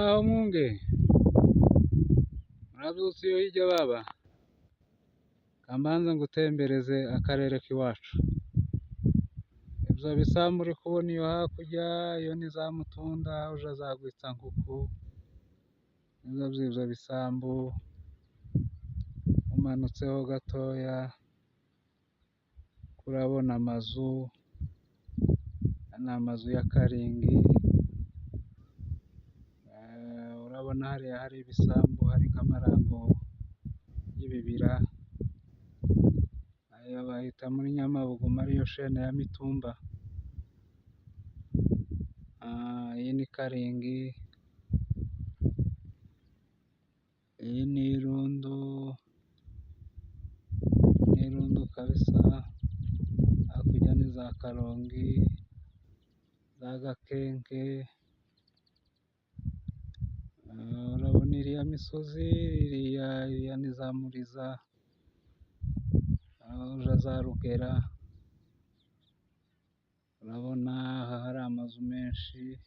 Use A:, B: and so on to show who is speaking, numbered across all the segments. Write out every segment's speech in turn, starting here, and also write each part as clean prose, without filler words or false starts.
A: Muraho mwunge, murabyutse iyo hirya baba, kambanze ngutembereze akarere k'iwacu. Ibyo bisambu uri kubona iyo hakurya, iyo ni za Mutunda uja za Rwitsankuku, nibyo by'ibyo bisambu. Umanutseho gatoya urabona amazu, ni amazu ya Karingi. Urabona hariya hari ibisambu, hari nk'amarango y'ibibira, ayo bahita muri Nyamabuguma ariyo shene ya Mitumba. Iyi ni Karingi, iyi ni Irundu, kabisa. Hakurya ni za Karongi, za Gakenke. Urabona iriya misozi, iriya ni za Muriza, uja za Rugera. Urabona aha hari amazu menshi,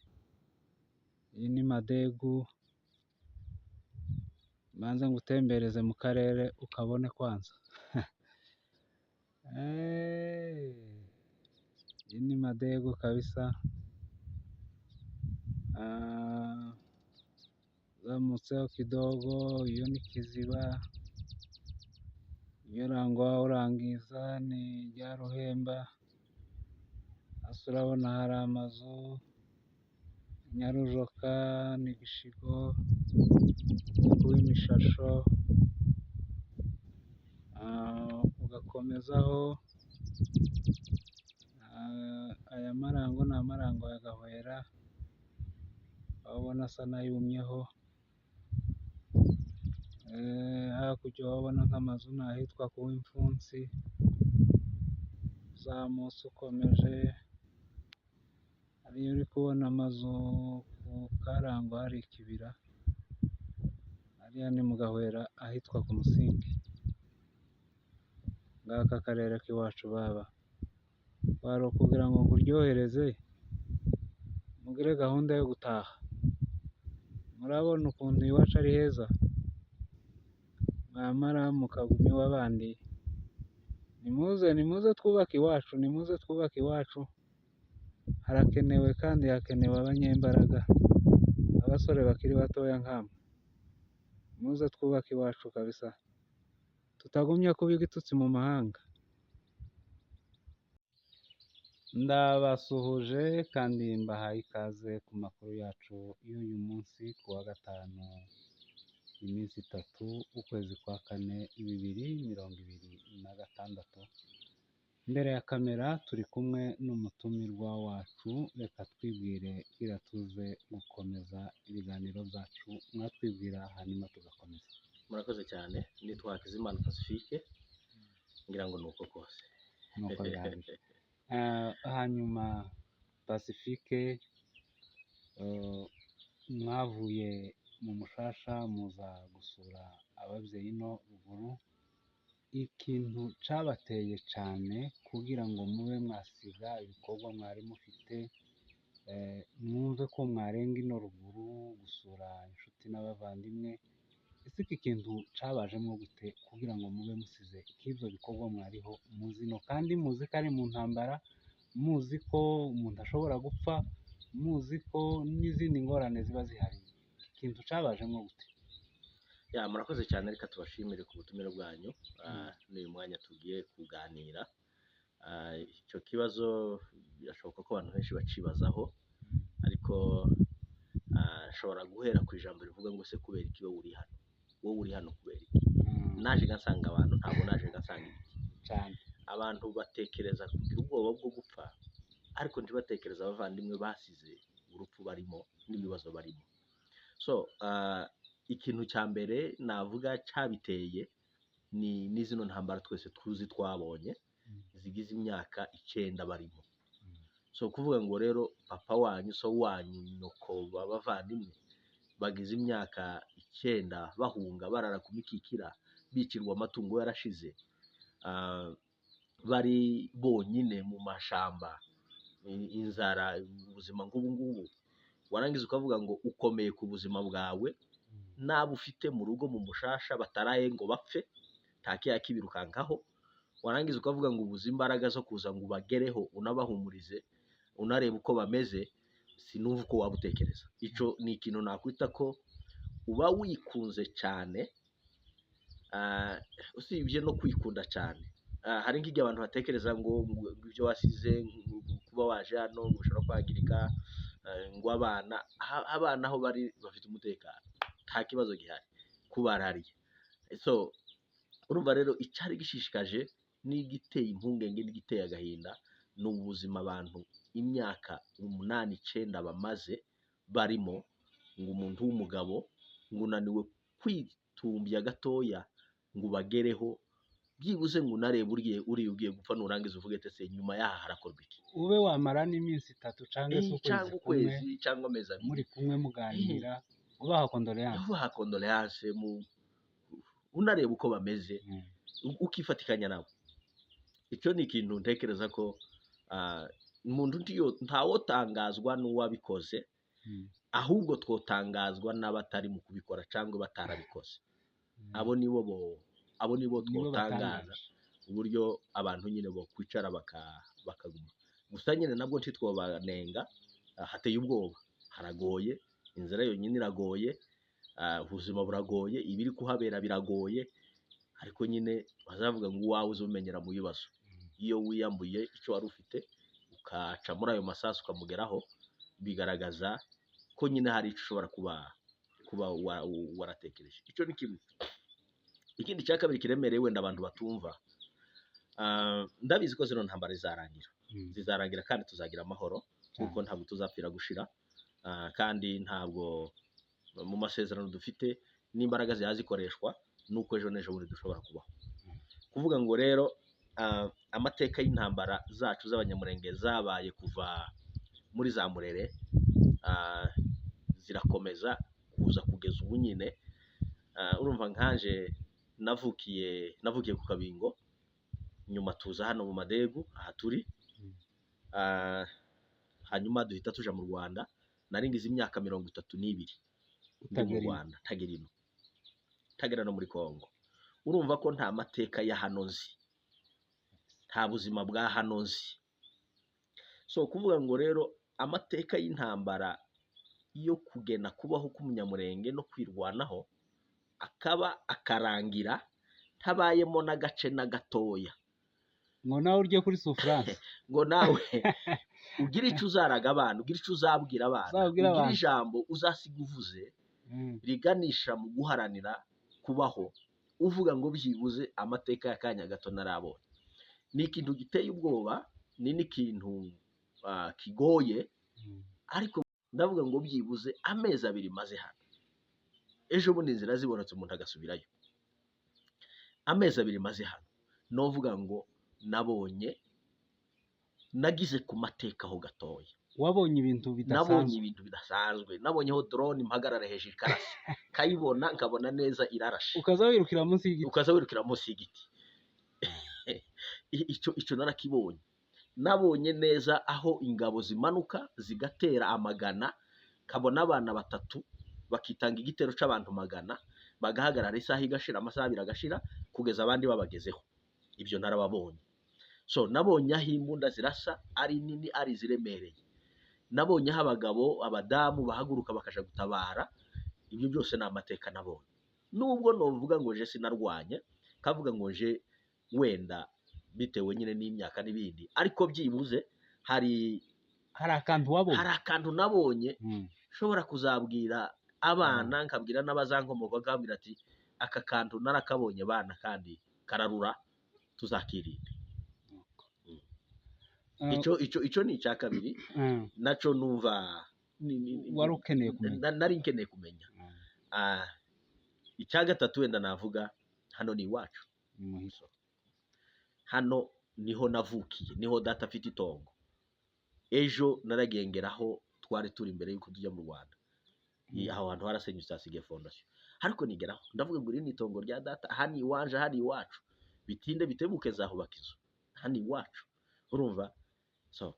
A: iyi ni Madegu. Mbanze ngutembereze mu karere ukabone kwanza. Iyi ni Madegu kabisa. Zamutseho kidogo, iyo ni Kiziba. Iyo Rangwa urangiza ni rya Ruhemba. Hasi urabona hari amazu, Nyarujoka ni Gishigo, Uwimishasho. Ugakomezaho, aya marango ni amarango ya Gahwera, urabona asa n'ayumyeho. Hakurya urabona nk'amazu ni ahitwa ku Wimfunsi. Uzamutse ukomeje, hariya uri kubona amazu ku Karangwa hari ikibira, hariya ni mu Gahwera ahitwa ku Musingi. Ngaka akarere k'iwacu baba, wari ukugira ngo nkuryohereze mugire gahunda yo gutaha. Murabona ukuntu iwacu ari heza, mwamara mukaguma iw'abandi. Nimuze twubake iwacu, nimuze twubake iwacu. Harakenewe kandi hakenewe abanyembaraga, abasore bakiri batoya nkamwe. Muze twubake iwacu kabisa, tutagumya kuba igitutsi mu mahanga. Ndabasuhuje kandi mbahaye ikaze ku makuru yacu y'uyu munsi ku wa gatanu, iminsi 3 ukwezi kwa 4 2026. Imbere ya kamera turi kumwe n'umutumirwa wacu. Reka twibwire tuze gukomeza ibiganiro byacu, mwatwibwira hanyuma tugakomeza.
B: Murakoze cyane, nitwa Hakizimana Pacifique, ngira ngo nuko kose.
A: Nuko bihagije. Hanyuma Pacifique, mwavuye mu Mushasha muza gusura ababyeyi no ruguru. Ikintu cabateye cyane kugira ngo mube mwasiga ibikorwa mwari mufite, mwumve ko mwarenga ino ruguru gusura inshuti n'abavandimwe. Ese iki kintu cabajemo gute kugira ngo mube musize nk'ibyo bikorwa mwariho muzino, kandi muzi ko ari mu ntambara, muzi ko umuntu ashobora gupfa, muzi ko n'izindi ngorane ziba zihari? Ikintu cabajemo gute?
B: Murakoze cyane, reka tubashimire ku butumire bwanyu. N'uyu mwanya tugiye kuganira. Icyo kibazo birashoboka ko abantu benshi bacibazaho, ariko nshobora guhera ku ijambo rivuga ngo se kubera iki wowe uri hano? Wowe uri hano kubera iki? Naje ngasanga abantu, ntabwo naje ngasanga iki
A: cyane.
B: Abantu batekereza kugira ubwoba bwo gupfa, ariko ntibatekereza abavandimwe basize urupfu barimo n'ibibazo barimo. So ikintu cya mbere navuga cyabiteye ni zino ntambara twese tuzi twabonye zigize imyaka 9 barimo. So kuvuga ngo rero papa wanyu, so wanyu, nyoko, bavandimwe bagize imyaka 9 bahunga, barara ku mikikira, bicirwa amatungo yarashize, bari bonyine mu mashamba, inzara, ubuzima ngubu warangiza ukavuga ngo ukomeye ku buzima bwawe n'abo ufite mu rugo mu mushasha bataraye ngo bapfe nta kiya kibirukankaho, warangiza ukavuga ngo ubuze imbaraga zo kuza ngo ubagereho unabahumurize unareba uko bameze, sinumva uko waba utekereza. Ico ni ikintu nakwita ko uba wikunze cyane, usibye no kwikunda cyane. Hari nk'igihe abantu batekereza ngo ibyo wasize kuba waje hano ngo ushobora kwangirika, ngo abana aho bari bafite umutekano nta kibazo gihari kubarariye. So urumva rero icyari gishishikaje n'igiteye impungenge n'igiteye agahinda ni ubuzima abantu imyaka 8-9 bamaze barimo, ngo umuntu w'umugabo ngo unaniwe kwitumbya gatoya ngo ubagereho, byibuze ngo unarebe uriye ugiye gupfa nurangiza uvuge ese nyuma yaha harakorwa iki,
A: ube wamara n'iminsi 3 cyangwa
B: ukwezi cyangwa amezi abiri
A: muri kumwe muganira, ubaha
B: kondoleanse unareba uko bameze, ukifatikanya nabo. Icyo ni ikintu ntekereza ko umuntu ntawotangazwa n'uwabikoze, ahubwo twotangazwa n'abatari mu kubikora cyangwa batarabikoze. Abo nibo twotangaza uburyo abantu nyine bo kwicara bakaguma. Gusa nyine nabwo ntitwobanenga, hateye ubwoba, haragoye, inzira yonyine iragoye, ubuzima buragoye, ibiri kuhabera biragoye, ariko nyine bazavuga ngo uwawe uzumenyera mu bibazo. Iyo wiyambuye icyo wari ufite ukaca muri ayo masasu ukamugeraho, bigaragaza ko nyine hari icyo ushobora kuba waratekereje. Icyo ni kimwe. Ikindi cya kabiri kiremereye wenda abantu batumva, ndabizi ko zino ntambara zizarangira kandi tuzagira amahoro, kuko ntabwo tuzapfira gushira, kandi ntabwo mu masezerano dufite n'imbaraga zikoreshwa nuko ejo n'ejo bundi dushobora kubaho. Kuvuga ngo rero amateka y'intambara zacu z'abanyamurenge zabaye kuva muri za Murere, zirakomeza kuza kugeza ubu nyine. Urumva nkanje navukiye ku Kabingo, nyuma tuza hano mu Madegu aha turi, hanyuma duhita tuja mu Rwanda. Naringize imyaka 32 mu Rwanda, Tagera no muri Kongo. Urumva ko nta mateka ya hano nzi, nta buzima bwa hano nzi. So kuvuga ngo rero amateka y'intambara yo kugena kubaho k'umunyamurenge no kwirwanaho akarangira tabayemo n'agace na gatoya,
A: ngo nawe urye kuri souffrance,
B: ngo nawe ugira icyo uzaraga abantu, ugira icyo uzabwira abantu, ugira ijambo uzasiga uvuze riganisha mu guharanira kubaho, uvuga ngo byibuze amateka y'akanya gato narabonye. Ni ikintu giteye ubwoba, ni n'ikintu kigoye, ariko ndavuga ngo byibuze amezi 2 maze hano, ejo bundi inzira zibonetse umuntu agasubirayo. Amezi 2 maze hano, novuga ngo nagize ku mateka ho gatoya.
A: Wabonye ibintu
B: bidasanzwe, nabonyeho drone impagarara hejuru ikarasa, kayibona nkabona neza irarashe,
A: ukaza wirukira munsi y'igiti.
B: Icyo narakibonye. Nabonye neza aho ingabo zimanuka zigatera amagana, kabona abana 3 bakitanga igitero c'abantu magana, bagahagarara isaha igashira, amasaha 2 agashira, kugeza abandi babagezeho. Ibyo narababonye. So nabonye aho imbunda zirasa ari nini, ari ziremereye. Nabonye aho abagabo, abadamu bahaguruka bakaja gutabara. Ibyo byose ni amateka nabonye. Nubwo novuga ngo je sinarwanye, kavuga ngo je wenda bitewe nyine n'imyaka n'ibindi, ariko byibuze hari akantu nabonye shobora kuzabwira abana, nkabwira n'abazankomoka, nkabwira ati aka kantu narakabonye bana, kandi kararura, tuzakirinda. Icyo ni icya kabiri, naco numva
A: wari ukeneye kumenya,
B: nari nkeneye kumenya. Icya gatatu wenda navuga, hano ni iwacu, hano niho navukiye, niho data afite itongo. Ejo naragengeraho twari turi imbere y'uko tujya mu Rwanda, aho hantu harasenyutse hasigaye fondation, ariko nigeraho ndavuga ngo iri ni itongo rya data, hani iwanje, hari iwacu, bitinde bitebuke zahubaka inzu, hani iwacu. Urumva? So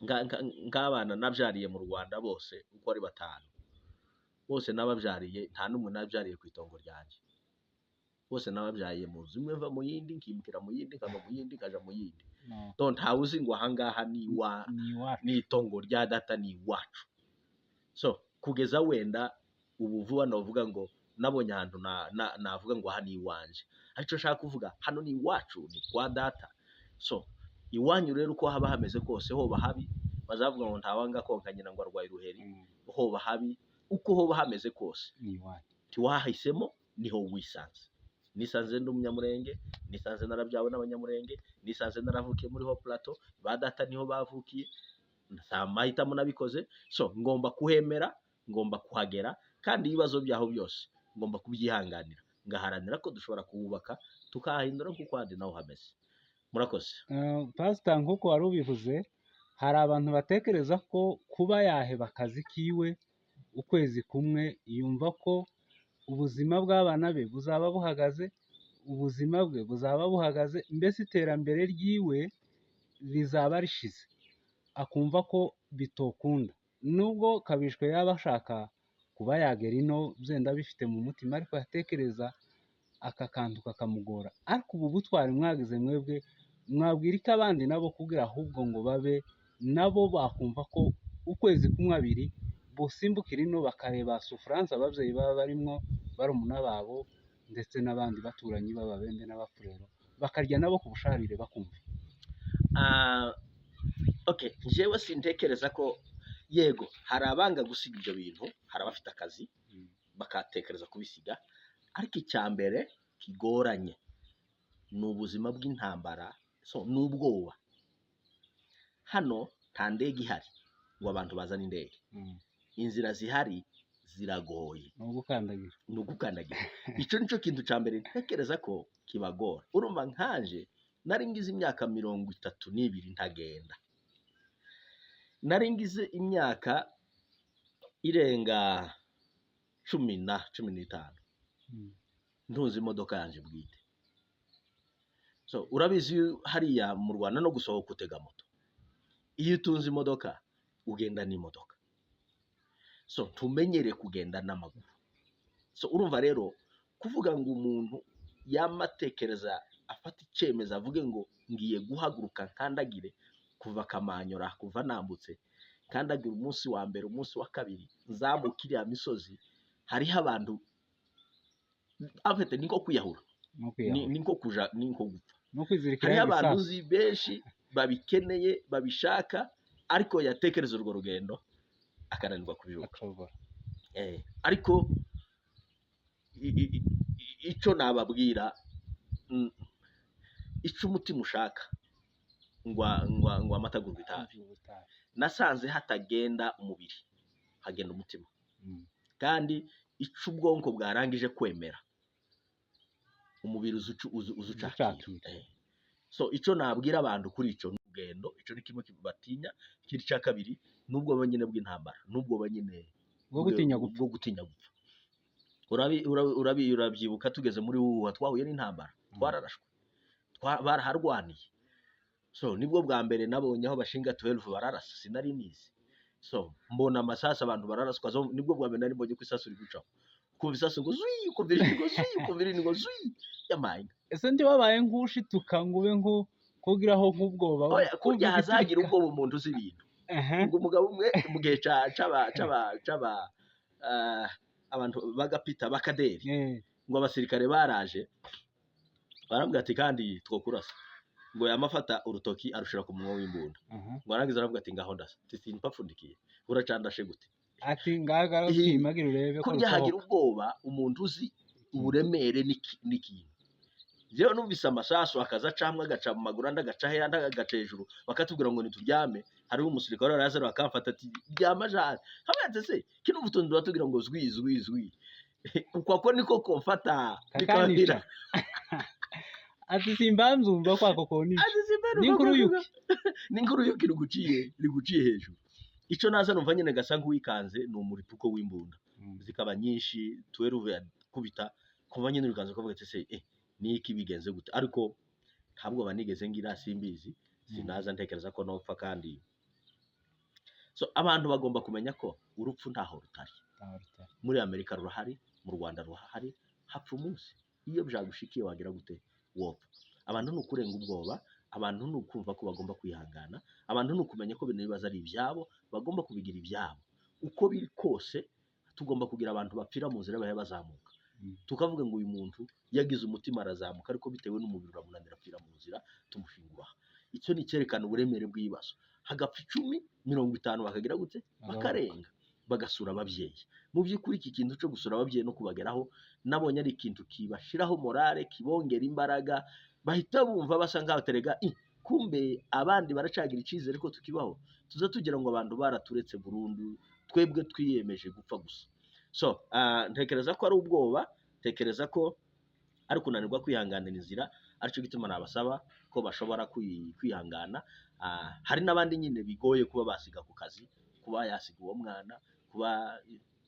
B: nk'abana nabyariye mu Rwanda bose uko ari 5 bose nababyariye nta n'umwe nabyariye ku itongo ryanjye, bose nababyariye mu nzu imwe mva mu yindi nkimukira mu yindi nkava mu yindi nkaja mu yindi, ntawe uzi ngo ahangaha ni itongo rya data ni iwacu. So kugeza wenda ubu vuba navuga ngo nabonye ahantu navuga ngo aha ni iwanje, ariko nshaka kuvuga hano ni iwacu, ni kwa data. So iwanyu rero uko haba hameze kose, hoba habi bazavuga ngo ntawanga konka nyina ngo arwaye uruheri, hoba habi uko hoba hameze kose tiwahisemo niho wisanze. Nisanze ndi umunyamurenge, nisanze narabyawe n'abanyamurenge, nisanze naravukiye muri ho plateau, ba data niho bavukiye, samahitamo nabikoze. So ngomba kuhemera, ngomba kuhagera, kandi ibibazo byaho byose ngomba kubyihanganira, ngaharanira ko dushobora kuwubaka tukahindura kuko handi naho hameze. Murakoze.
A: Pastor, nk'uko wari ubivuze, hari abantu batekereza ko kuba yaheba akazi kiwe ukwezi kumwe yumva ko ubuzima bw'abana be buzaba buhagaze, ubuzima bwe buzaba buhagaze, mbese iterambere ryiwe rizaba rishize, akumva ko bitokunda. Nubwo Kabishwe yaba ashaka kuba yagera ino byenda bifite mu mutima, ariko yatekereza aka kantu kakamugora. Ariko ubu butwari mwagize mwebwe, mwabwira ko abandi nabo kugira ahubwo ngo babe nabo bakumva ko ukwezi kumwe 2 bosimbukira ino bakareba sufrance ababyeyi baba barimo barumuna babo ndetse n'abandi baturanyi b'ababembe n'abafurero, bakarya nabo ku busharire bakumva.
B: Okay, jewe sintekereza ko yego hari abanga gusiga ibyo bintu, hari abafite akazi bakatekereza kubisiga, ariko icyambere kigoranye ni ubuzima bw'intambara, so n'ubwoba. Hano nta ndege ihari ngo abantu bazane indege, inzira zihari ziragoye, ni ugukandagira. Icyo nicyo kintu cya mbere ntekereza ko kibagora. Urumva nkanje nari ngize imyaka 32 ntagenda, nari ngize imyaka irenga 15 ntunze imodoka yanjye bwite. So urabizi hariya mu Rwanda no gusohoka utega moto, iyo utunze imodoka ugenda n'imodoka, so tumenyere kugenda n'amaguru. So urumva rero kuvuga ngo umuntu yamatekereza afata icyemezo avuge ngo ngiye guhaguruka nkandagire kuva Kamanyora, kuva nambutse kandagira umunsi wa mbere, umunsi wa kabiri nzamukiriya misozi, hariho abantu afite niko kwiyahura, niko kuja, niko gupfa. Hariho abantu uzi benshi babikeneye babishaka, ariko yatekereza urwo rugendo akananirwa kubiruka. Ariko icyo nababwira, icyo umutima ushaka ngo amatagurwa itabi, nasanze hatagenda umubiri hagenda umutima, kandi icyo ubwonko bwarangije kwemera umubiri uzucakira. So icyo nabwira abantu kuri icyo rugendo, icyo ni kimwe batinya. Ikindi cya kabiri nubwo banyine bw'intambara, nubwo banyine bwo gutinya gupfa. Urabyibuka tugeze muri Wuha twahuye n'intambara, twararashwe, baraharwaniye. So nibwo bwa mbere nabonye aho bashinga 12 bararasa, sinari nizi. So mbona amasasa abantu bararaswa, nibwo bwa mbere nari mbonye ko isasu rigucaho, kumva isasu ngo zui, kumva irindi ngo zui yamaye. Ese
A: ndi wabaye nk'ushituka ngube nko kugiraho nk'ubwoba,
B: kurya hazagira ubwoba umuntu uzi ibintu. Ngo umugabo umwe mu gihe abantu bagapita bakaderi, ngo abasirikare baraje barambwira ati kandi twokurasa, ngo yamafata urutoki arushira ku munwa w'imbunda, ngo arangiza aravuga ati ngaho ndasa, simpapfundikiye uracandashe gute,
A: ati ngagara ukimagira urebe
B: ko kurya hagira ubwoba umuntu uzi uburemere n'ikintu. Jewe numvise amasasu akaza camwe agaca mu maguru andi agaca hejuru andi agaca hejuru, bakatubwira ngo nituryame. Hariho umusirikare araza akamfata ati ryama jana, hamwe se kino butondo batubwira ngo zwi uko niko komfata
A: bikabira. Ati simbanzumva kwako koni
B: n'inkuru yuki riguciye hejuru. Ico naza numva nyene gasa nk'uwikanze ni umuripuko w'imbunda, zikaba nyinshi 12 kubita kuva nyene bikanze kuvuga ati se niki bigenze gute. Ariko ntabwo banigeze ngira simbizi, sinaza ntekereza ko nopfa, kandi so abantu bagomba kumenya ko urupfu ntaho rutari.
A: ntaho rutari.
B: Muri Amerika rurahari, mu Rwanda rurahari, hapfa umunsi. Iyo byagushikiye wagira gute wopfa. Abantu ni ukurenga ubwoba, abantu ni ukumva ko bagomba kwihangana, abantu ni ukumenya ko bino bibazo ari ibyabo, bagomba kubigira ibyabo. Uko biri kose tugomba kugira abantu bapfira mu nzira bahe bazamuka. Tukavuga ngo uyu muntu yagize umutima arazamuka ariko bitewe n'umubiri uramunanira apfira mu nzira, tumushingura. Icyo ni cyerekana uburemere bw'ibibazo. Hagapfa 10, 50 bakagira gute bakarenga bagasura ababyeyi. Mu by'ukuri iki kintu cyo gusura ababyeyi no kubageraho nabonye ari ikintu kibashiraho morale, kibongera imbaraga, bahita bumva basa ngaho terega kumbe abandi baracagira icizere ko tukibaho, tuza tugira ngo abantu baraturetse burundu, twebwe twiyemeje gupfa gusa. So ntekereza ko ari ubwoba, ntekereza ko ari kunanirwa kwihanganira inzira, aricyo gituma nabasaba ko bashobora kwihangana. Hari n'abandi nyine bigoye kuba basiga ku kazi, kuba yasiga uwo mwana, kuba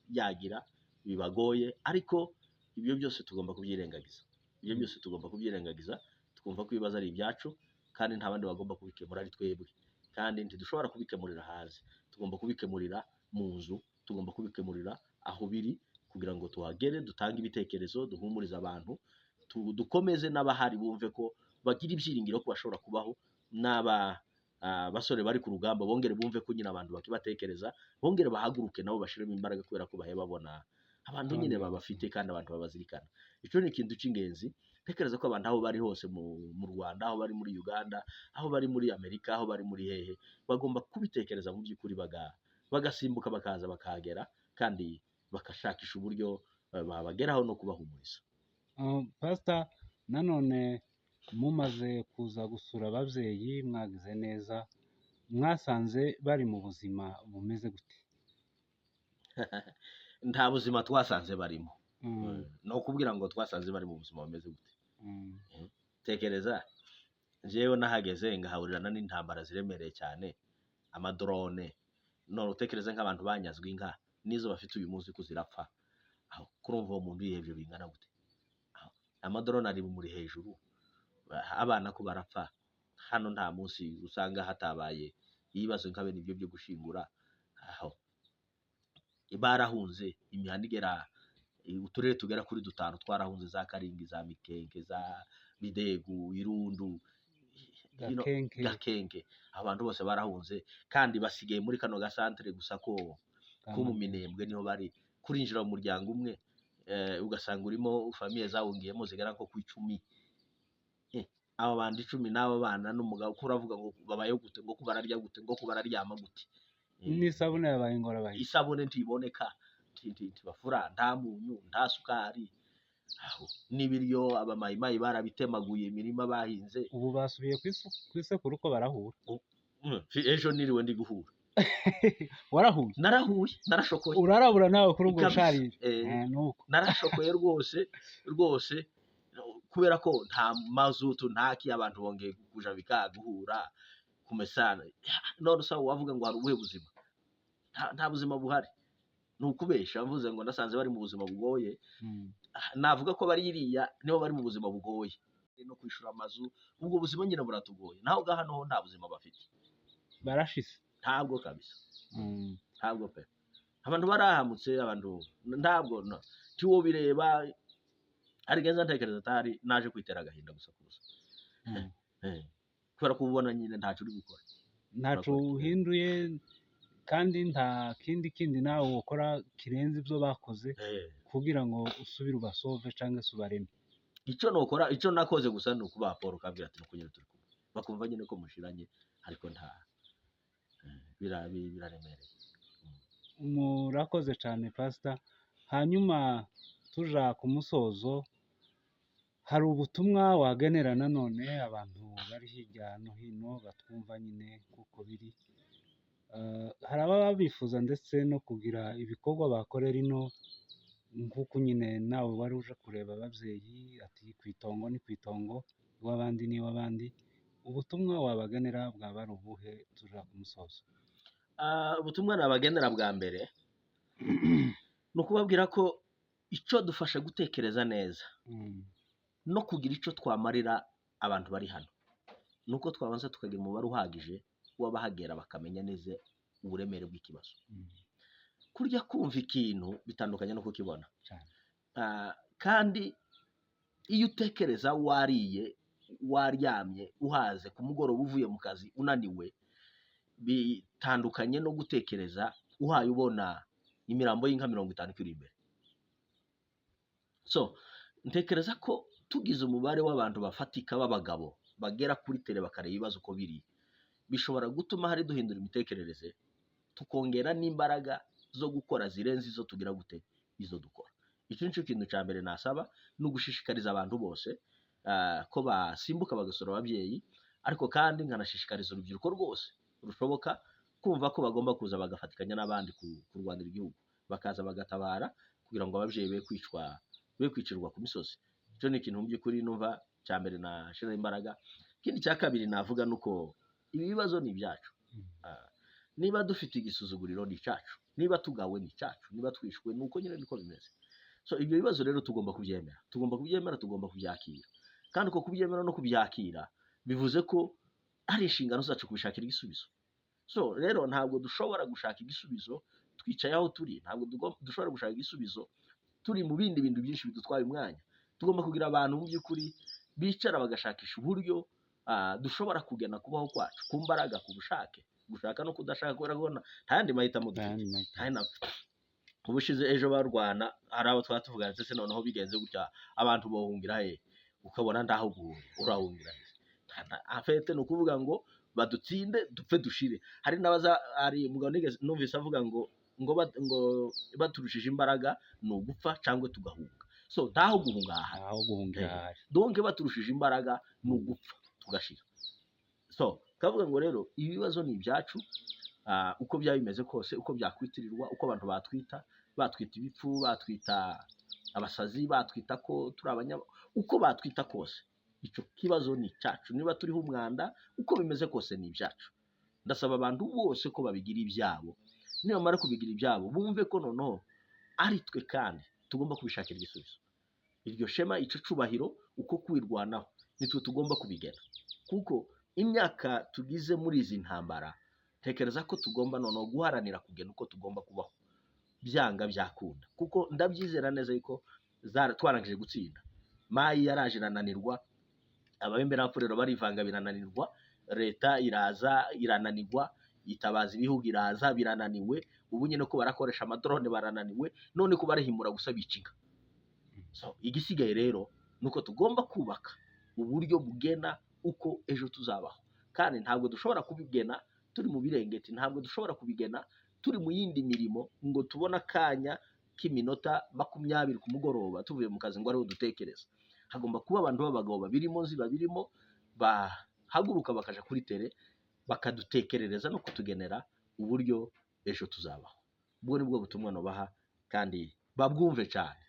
B: yagira bibagoye, ariko ibyo byose tugomba kubyirengagiza. Ibyo byose tugomba kubyirengagiza, twumva ko ibibazo ari ibyacu kandi nta bandi bagomba kubikemura ari twebwe, kandi ntidushobora kubikemurira hanze. Tugomba kubikemurira mu nzu, tugomba kubikemurira aho biri, kugira ngo tuhagere dutange ibitekerezo, duhumurize abantu, dukomeze n'abahari bumve ko bagira ibyiringiro ko bashobora kubaho. Basore bari ku rugamba bongere bumve ko nyine abantu bakibatekereza, bongere bahaguruke nabo bashiremo imbaraga, kubera ko bahe babona abantu nyine babafite kandi abantu babazirikana. Icyo ni ikintu cy'ingenzi. Ntekereza ko abantu aho bari hose mu Rwanda, aho bari muri Uganda, aho bari muri Amerika, aho bari muri hehe, bagomba kubitekereza mu by'ukuri, bagasimbuka bakaza bakahagera kandi bakashakisha uburyo babageraho no kubahumuriza.
A: Pastor, nanone mumaze kuza gusura ababyeyi mwagize neza, mwasanze bari mu buzima bumeze gute?
B: Nta buzima twasanze barimo. Ni ukubwira ngo twasanze bari mu buzima bumeze gute. Tekereza njyewe nahageze ngahaburirana n'intambara ziremereye cyane, amadrone, none utekereza nk'abantu banyazwe inka nizo bafite uyu munsi ko zirapfa. Aho kurumva uwo muntu yihebye bingana gute? Amadrone ari muri hejuru, abana ko barapfa. Hano nta munsi usanga hatabaye ibibazo nka bene ibyo byo gushingura. Aho barahunze imihanda igera, uturere tugera kuri 5 twarahunze, za Karingi, za Mikenke, za Bidegu, Irundu, Gakenke. Abantu bose barahunze kandi basigaye muri kano gasantere gusa ko mu Minembwe niho bari. Kurinjira mu muryango umwe ugasanga urimo famiye zawungiyemo zigera nko ku 10. Aba bandi 10 n'abo bana n'umugabo kuravuga ngo babayo gute, ngo kubararya gute, ngo kubararyama gute.
A: N'isabune yabaye ingora bayi.
B: Isabune ntiboneka, ntibafura, nta munyu, nta sukari. Aho n'ibiryo abamayimayi barabitemaguye, imirima bahinze.
A: Ubu basubiye kwisekuru uko barahura.
B: Ejo niriwe ndi guhura.
A: Warahuye?
B: Narahuye, narashokoye.
A: Urarabura nawe kuri ubwo busharire.
B: Nuko narashokoye rwose, kubera ko nta mazutu ntaki, abantu bongeye kuja bikaguhura kumesana. None usaba wavuga ngo hari ubuhe buzima? Nta buzima buhari. Nukubesha mvuze ngo nasanze bari mu buzima bugoye. Navuga ko bari iriya niho bari mu buzima bugoye, no kwishura amazu. Ubwo buzima nyine buratugoye. Naho gahano ho nta buzima bafite.
A: Barashise.
B: Ntabwo kabisa. Ntabwo pe. Abantu barahamutse, abantu ntabwo tiwo bireba. Arigeza ntekereza atari naje kwitera agahinda gusa kurusa. Kubera ko ubona nyine ntacyo uri gukora.
A: Ntacyo uhinduye kandi nta kindi nawe ukora kirenze ibyo bakoze kugira ngo usubire ubasove cyangwa se ubareme.
B: Icyo nokora, icyo nakoze gusa ni ukubaha Paul kabwira ati nukunyine turi kumwe. Bakumva nyine ko mushiranye, ariko nta biraremereye.
A: Murakoze cyane Pastor. Hanyuma tuja ku musozo, hari ubutumwa wagenera nanone abantu bari hirya no hino batwumva nyine kuko biri. Hari ababa bifuza ndetse no kugira ibikorwa bakorera ino, nk'uko nyine nawe wari uje kureba ababyeyi ati kwitongo ni kwitongo, iw'abandi ni iw'abandi. Ubutumwa wabagenera bwaba ari ubuhe tuja ku musozo?
B: Ubutumwa nabagenera bwa mbere ni ukubabwira ko icyo dufasha gutekereza neza no kugira icyo twamarira abantu bari hano, nuko twabanza tukagira umubare uhagije w'abahagera bakamenya neza uburemere bw'ikibazo.
A: Mm.
B: Kurya kumva ikintu bitandukanye no kukibona.
A: Cyane.
B: Kandi iyo utekereza wariye waryamye uhaze ku mugoroba uvuye mu kazi unaniwe, bitandukanye no gutekereza uhaye ubona imirambo y'inka 50 kuri imbere. So ntekereza ko tugize umubare w'abantu bafatika b'abagabo bagera kuri tere bakareba ibibazo uko biri, bishobora gutuma hari duhindura imitekerereze, tukongera n'imbaraga zo gukora zirenze izo tugira gute izo dukora. Icyo nicyo kintu cya mbere nasaba, no gushishikariza abantu bose ko basimbuka bagasura ababyeyi, ariko kandi nkanashishikariza urubyiruko rwose rushoboka kumva ko bagomba kuza bagafatikanya n'abandi kurwanira igihugu, bakaza bagatabara kugira ngo ababyeyi be kwicirwa ku misozi. Icyo ni ikintu mu by'ukuri numva cya mbere nashira imbaraga. Ikindi cya kabiri navuga nuko ibi bibazo ni ibyacu. Niba dufite igisuzuguriro ni icyacu, niba tugawe ni icyacu, niba twishwe nuko nyine niko bimeze. So ibyo bibazo rero tugomba kubyemera, tugomba kubyakira. Kandi uko kubyemera no kubyakira bivuze ko ari inshingano zacu kubishakira igisubizo. So rero ntabwo dushobora gushaka igisubizo twicaye aho turi, ntabwo dushobora gushaka igisubizo turi mu bindi bintu byinshi bidutwaye umwanya. Tugomba kugira abantu mu by'ukuri bicara bagashakisha uburyo dushobora kugena kubaho kwacu ku mbaraga, ku bushake, gushaka no kudashaka, kubera ko nta yandi mahitamo dufite. Ubushize ejo barwana, hari abo twaba tuvugana ndetse noneho bigenze gutya, abantu bohungira he, ukabona ndaho urahungira he. Afete ni ukuvuga ngo badutsinde dupfe dushire. Hari mugabo numvise avuga ngo baturushije imbaraga ni ugupfa cyangwa tugahunga. So ntaho guhunga ahari, donc baturushije imbaraga ni ugupfa tugashira. So kavuga ngo rero ibibazo ni ibyacu, uko byaba bimeze kose, uko byakwitirirwa, uko abantu batwita ibipfu, batwita abasazi, batwita ko turi uko batwita kose, icyo kibazo ni icyacu. Niba turiho umwanda, uko bimeze kose ni ibyacu. Ndasaba abantu bose ko babigira ibyabo, nibamara kubigira ibyabo bumve ko noneho ari twe kandi tugomba kubishakira igisubizo. Iryo shema, icyo cubahiro, uko kwirwanaho nitwe tugomba kubigena, kuko imyaka tugize muri izi ntambara, tekereza ko tugomba noneho guharanira kugena uko tugomba kubaho, byanga byakunda, kuko ndabyizera neza yuko twarangije gutsinda. Mayi yaraje irananirwa, ababembe n'abapfurero barivanga birananirwa, leta iraza irananirwa, itabaza ibihugu iraza birananiwe, ubu nyine ko barakoresha amadrone barananiwe, none ko barihimura gusa bicinga. So igisigaye rero nuko tugomba kubaka uburyo bugena uko ejo tuzabaho, kandi ntabwo dushobora kubigena turi mu birengeti, ntabwo dushobora kubigena turi mu yindi mirimo ngo tubone akanya k'iminota 20 ku mugoroba tuvuye mu kazi ngo ariho dutekereza. Hagomba kuba abantu b'abagabo babirimo bahaguruka bakaja kuri tere bakadutekerereza no kutugenera uburyo ejo tuzabaho. Ubwo nibwo butumwa nobaha, kandi babwumve cyane.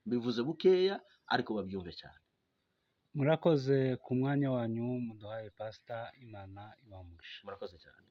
B: Bivuze bukeya ariko babyumve cyane.
A: Murakoze ku mwanya wanyu muduhaye Pastor, Imana ibamugisha.
B: Murakoze cyane.